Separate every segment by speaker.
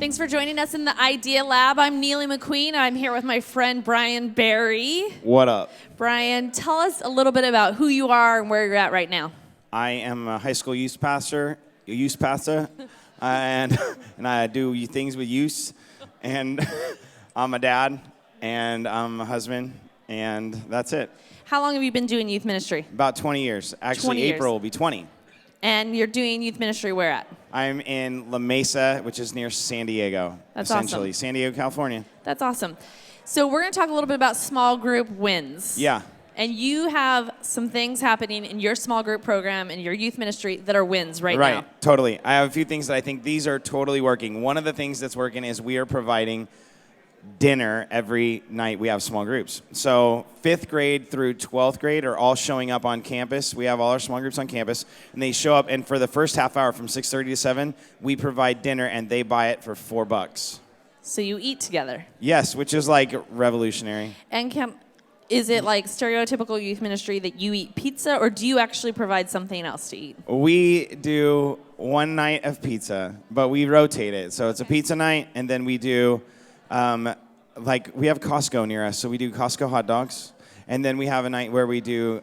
Speaker 1: Thanks for joining us in the Idea Lab. I'm Neely McQueen. I'm here with my friend Brian Barry.
Speaker 2: What up?
Speaker 1: Brian, tell us a little bit about who you are and where you're at right now.
Speaker 2: I am a high school youth pastor, and I do things with youth, and I'm a dad, and I'm a husband, and that's it.
Speaker 1: How long have you been doing youth ministry?
Speaker 2: About 20 years. Actually,
Speaker 1: 20 years.
Speaker 2: April will be 20.
Speaker 1: And you're doing youth ministry where at?
Speaker 2: I'm in La Mesa, which is near San Diego.
Speaker 1: That's
Speaker 2: essentially.
Speaker 1: awesome.
Speaker 2: San Diego, California.
Speaker 1: That's awesome. So we're going to talk a little bit about small group wins.
Speaker 2: Yeah.
Speaker 1: And you have some things happening in your small group program and your youth ministry that are wins right now.
Speaker 2: Right, totally. I have a few things that I think these are totally working. One of the things that's working is we are providing dinner every night. We have small groups. So 5th grade through 12th grade are all showing up on campus. We have all our small groups on campus, and they show up, and for the first half hour from 6:30 to 7, we provide dinner, and they buy it for $4.
Speaker 1: So you eat together.
Speaker 2: Yes, which is like revolutionary.
Speaker 1: And is it like stereotypical youth ministry that you eat pizza, or do you actually provide something else to eat?
Speaker 2: We do one night of pizza, but we rotate it. So it's a pizza night, and then we do, we have Costco near us, so we do Costco hot dogs. And then we have a night where we do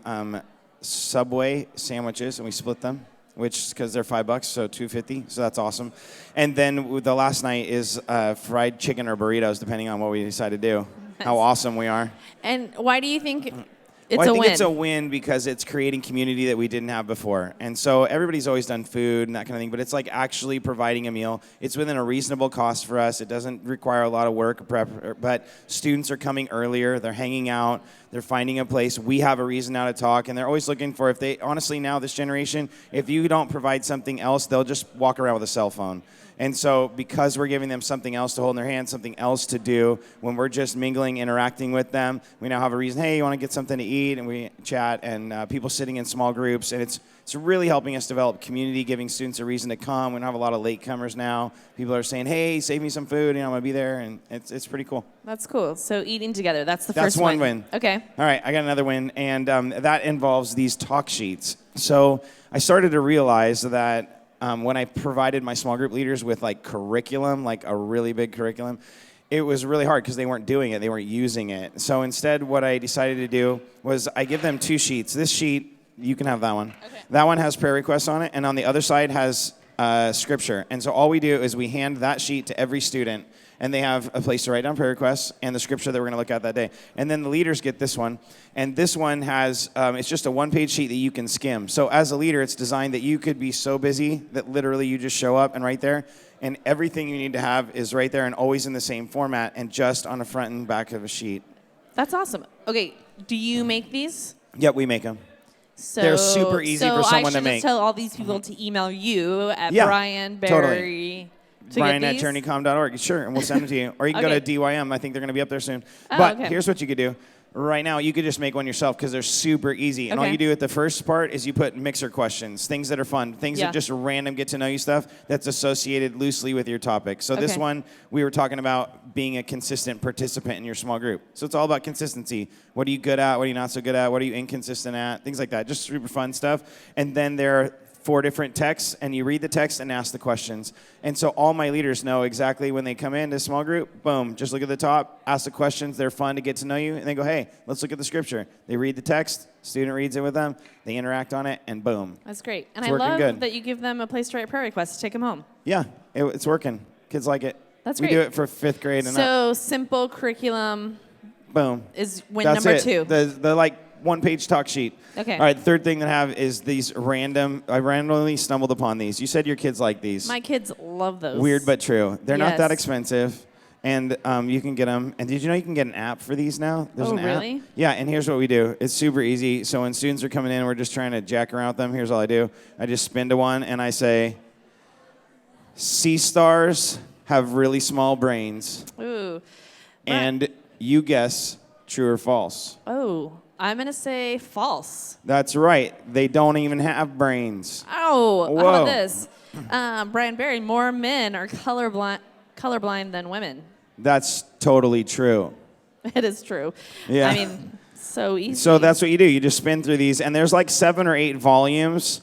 Speaker 2: Subway sandwiches, and we split them, which because they're $5, so $2.50. So that's awesome. And then the last night is fried chicken or burritos, depending on what we decide to do. How awesome we are.
Speaker 1: And why do you think it's
Speaker 2: I
Speaker 1: a
Speaker 2: think
Speaker 1: win?
Speaker 2: it's a win because it's creating community that we didn't have before. And so everybody's always done food and that kind of thing, but it's like actually providing a meal. It's within a reasonable cost for us. It doesn't require a lot of work or prep, but students are coming earlier. They're hanging out. They're finding a place. We have a reason now to talk, and they're always looking for, honestly now, this generation, if you don't provide something else, they'll just walk around with a cell phone. And so because we're giving them something else to hold in their hand, something else to do, when we're just mingling, interacting with them, we now have a reason, hey, you want to get something to eat? And we chat, and people sitting in small groups. And it's really helping us develop community, giving students a reason to come. We don't have a lot of latecomers now. People are saying, hey, save me some food. I'm going to be there. And it's pretty cool.
Speaker 1: That's cool. So eating together, that's the first
Speaker 2: one win.
Speaker 1: Okay.
Speaker 2: All right, I got another win. And that involves these talk sheets. So I started to realize that when I provided my small group leaders with like curriculum, like a really big curriculum, it was really hard because they weren't doing it. They weren't using it. So instead, what I decided to do was I give them 2 sheets. This sheet, you can have that one. Okay. That one has prayer requests on it, and on the other side has scripture. And so all we do is we hand that sheet to every student, and they have a place to write down prayer requests and the scripture that we're going to look at that day. And then the leaders get this one. And this one has, it's just a 1-page sheet that you can skim. So as a leader, it's designed that you could be so busy that literally you just show up and right there. And everything you need to have is right there and always in the same format and just on the front and back of a sheet.
Speaker 1: That's awesome. Okay, do you make these?
Speaker 2: Yep, we make them.
Speaker 1: So,
Speaker 2: they're super easy for someone to make.
Speaker 1: So I should just tell all these people to email you at Brian Barry.
Speaker 2: Totally. Brian at journeycom.org. Sure, and we'll send them to you. Or you can go to DYM. I think they're going to be up there soon. But here's what you could do. Right now, you could just make one yourself because they're super easy. And all you do at the first part is you put mixer questions, things that are fun, things that just random get-to-know-you stuff that's associated loosely with your topic. So this one, we were talking about being a consistent participant in your small group. So it's all about consistency. What are you good at? What are you not so good at? What are you inconsistent at? Things like that. Just super fun stuff. And then there are 4 different texts, and you read the text and ask the questions. And so all my leaders know exactly when they come into a small group, boom, just look at the top, ask the questions. They're fun to get to know you, and they go, hey, let's look at the scripture. They read the text, student reads it with them, they interact on it, and boom.
Speaker 1: That's great. And
Speaker 2: it's
Speaker 1: I love
Speaker 2: good.
Speaker 1: that you give them a place to write prayer requests to take them home.
Speaker 2: Yeah, it's working. Kids like it.
Speaker 1: That's great.
Speaker 2: We do it for 5th grade and up.
Speaker 1: So simple curriculum
Speaker 2: boom.
Speaker 1: Is win
Speaker 2: That's
Speaker 1: number
Speaker 2: it.
Speaker 1: 2.
Speaker 2: The 1-page talk sheet.
Speaker 1: Okay.
Speaker 2: All right, the third thing that I have is these I randomly stumbled upon these. You said your kids like these.
Speaker 1: My kids love those.
Speaker 2: Weird but true. They're not that expensive, and you can get them. And did you know you can get an app for these now? There's an app.
Speaker 1: Really?
Speaker 2: Yeah, and here's what we do. It's super easy. So when students are coming in, we're just trying to jack around with them. Here's all I do. I just spin to one, and I say, sea stars have really small brains.
Speaker 1: Ooh.
Speaker 2: And you guess true or false.
Speaker 1: Oh. I'm going to say false.
Speaker 2: That's right. They don't even have brains.
Speaker 1: Oh,
Speaker 2: Whoa.
Speaker 1: How about this? Brian Barry, more men are colorblind than women.
Speaker 2: That's totally true.
Speaker 1: It is true.
Speaker 2: Yeah.
Speaker 1: I mean, so easy.
Speaker 2: So that's what you do. You just spin through these, and there's like 7 or 8 volumes,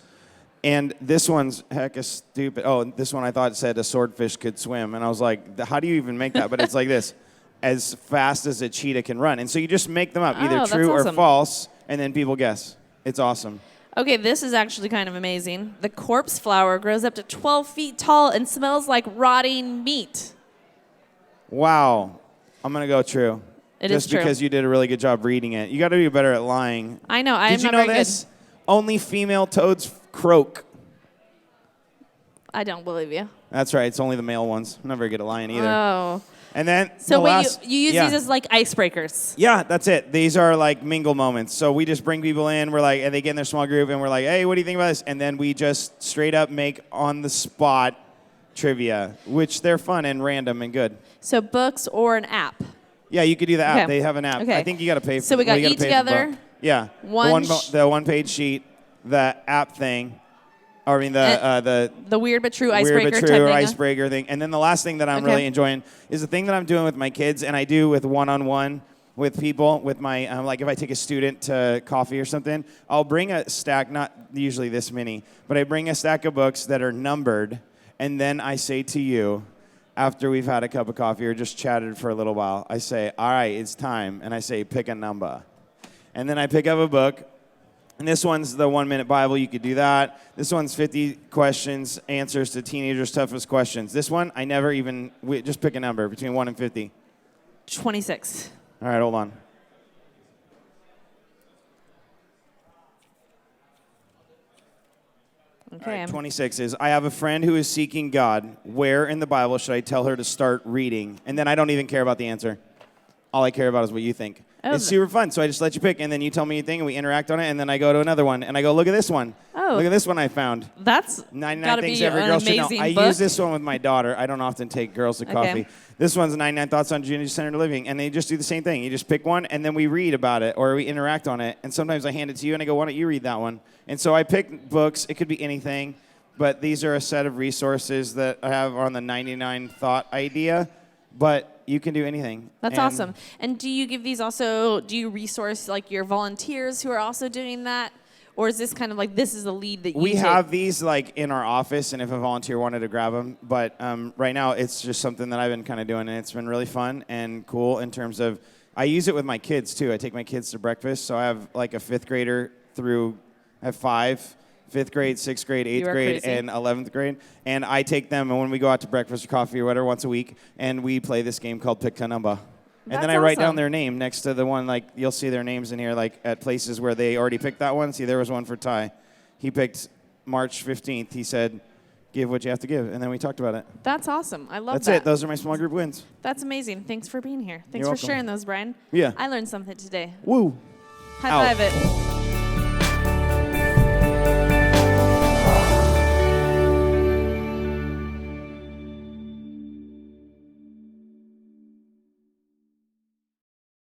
Speaker 2: And this one's hecka stupid. Oh, this one I thought said a swordfish could swim. And I was like, how do you even make that? But it's like this, as fast as a cheetah can run. And so you just make them up, either
Speaker 1: that's
Speaker 2: true or
Speaker 1: awesome.
Speaker 2: false, and then people guess. It's awesome.
Speaker 1: Okay, this is actually kind of amazing. The corpse flower grows up to 12 feet tall and smells like rotting meat.
Speaker 2: Wow. I'm going to go true.
Speaker 1: It is
Speaker 2: just
Speaker 1: true.
Speaker 2: because you did a really good job reading it. You got to be better at lying.
Speaker 1: I know.
Speaker 2: Did you know this? Only female toads croak.
Speaker 1: I don't believe you.
Speaker 2: That's right. It's only the male ones. I'm not very good at lying either.
Speaker 1: Oh.
Speaker 2: And then
Speaker 1: So
Speaker 2: the
Speaker 1: wait,
Speaker 2: last,
Speaker 1: you use these as like icebreakers.
Speaker 2: Yeah, that's it. These are like mingle moments. So we just bring people in. We're like, and they get in their small group, and we're like, hey, what do you think about this? And then we just straight up make on the spot trivia, which they're fun and random and good.
Speaker 1: So books or an app.
Speaker 2: Yeah, you could do the app.
Speaker 1: Okay.
Speaker 2: They have an app.
Speaker 1: Okay.
Speaker 2: I think you got to pay for.
Speaker 1: So we got
Speaker 2: you gotta
Speaker 1: eat
Speaker 2: pay for the
Speaker 1: together.
Speaker 2: book. Yeah.
Speaker 1: One
Speaker 2: the one-page sheet, the app thing, or I mean
Speaker 1: the weird but true
Speaker 2: weird
Speaker 1: icebreaker
Speaker 2: but true
Speaker 1: type thing.
Speaker 2: icebreaker thing. And then the last thing that I'm
Speaker 1: Okay.
Speaker 2: really enjoying is the thing that I'm doing with my kids, and I do with one-on-one with people, with my, like if I take a student to coffee or something, I'll bring a stack, not usually this many, but I bring a stack of books that are numbered, and then I say to you, after we've had a cup of coffee or just chatted for a little while, I say, all right, it's time, and I say, pick a number. And then I pick up a book. And this one's the 1-minute Bible. You could do that. This one's 50 questions, answers to teenagers' toughest questions. This one, I never even, just pick a number between 1 and 50.
Speaker 1: 26.
Speaker 2: All right, hold on.
Speaker 1: Okay.
Speaker 2: All right, 26 is, I have a friend who is seeking God. Where in the Bible should I tell her to start reading? And then I don't even care about the answer. All I care about is what you think.
Speaker 1: Oh,
Speaker 2: It's super fun. So I just let you pick, and then you tell me your thing, and we interact on it, and then I go to another one, and I go, look at this one.
Speaker 1: Oh.
Speaker 2: Look at this one I found.
Speaker 1: That's
Speaker 2: 99
Speaker 1: gotta
Speaker 2: things
Speaker 1: be
Speaker 2: every
Speaker 1: an
Speaker 2: girl should know.
Speaker 1: amazing
Speaker 2: I
Speaker 1: book.
Speaker 2: use this one with my daughter. I don't often take girls to coffee. This one's 99 Thoughts on Gender-Centered Living, and they just do the same thing. You just pick one, and then we read about it, or we interact on it, and sometimes I hand it to you, and I go, why don't you read that one? And so I pick books. It could be anything, but these are a set of resources that I have on the 99 Thought idea, but you can do anything.
Speaker 1: That's
Speaker 2: And
Speaker 1: awesome. And do you give these also, do you resource like your volunteers who are also doing that? Or is this kind of like, this is the lead that you
Speaker 2: We
Speaker 1: take?
Speaker 2: have these like in our office, and if a volunteer wanted to grab them, but right now it's just something that I've been kind of doing, and it's been really fun and cool in terms of, I use it with my kids too. I take my kids to breakfast, so I have like a 5th grader through, I have 5, 5th grade, 6th grade, 8th grade,
Speaker 1: crazy.
Speaker 2: and 11th grade, and I take them, and when we go out to breakfast or coffee or whatever once a week, and we play this game called Pick a Number. And
Speaker 1: That's
Speaker 2: then I write down
Speaker 1: awesome.
Speaker 2: their name next to the one, like, you'll see their names in here, like, at places where they already picked that one. See, there was one for Ty. He picked March 15th. He said, give what you have to give. And then we talked about it.
Speaker 1: That's awesome. I love
Speaker 2: That's
Speaker 1: that.
Speaker 2: it. Those are my small group wins.
Speaker 1: That's amazing. Thanks for being here. Thanks
Speaker 2: You're
Speaker 1: for
Speaker 2: welcome.
Speaker 1: sharing those, Brian.
Speaker 2: Yeah.
Speaker 1: I learned something today.
Speaker 2: Woo.
Speaker 1: High
Speaker 2: Out.
Speaker 1: five it.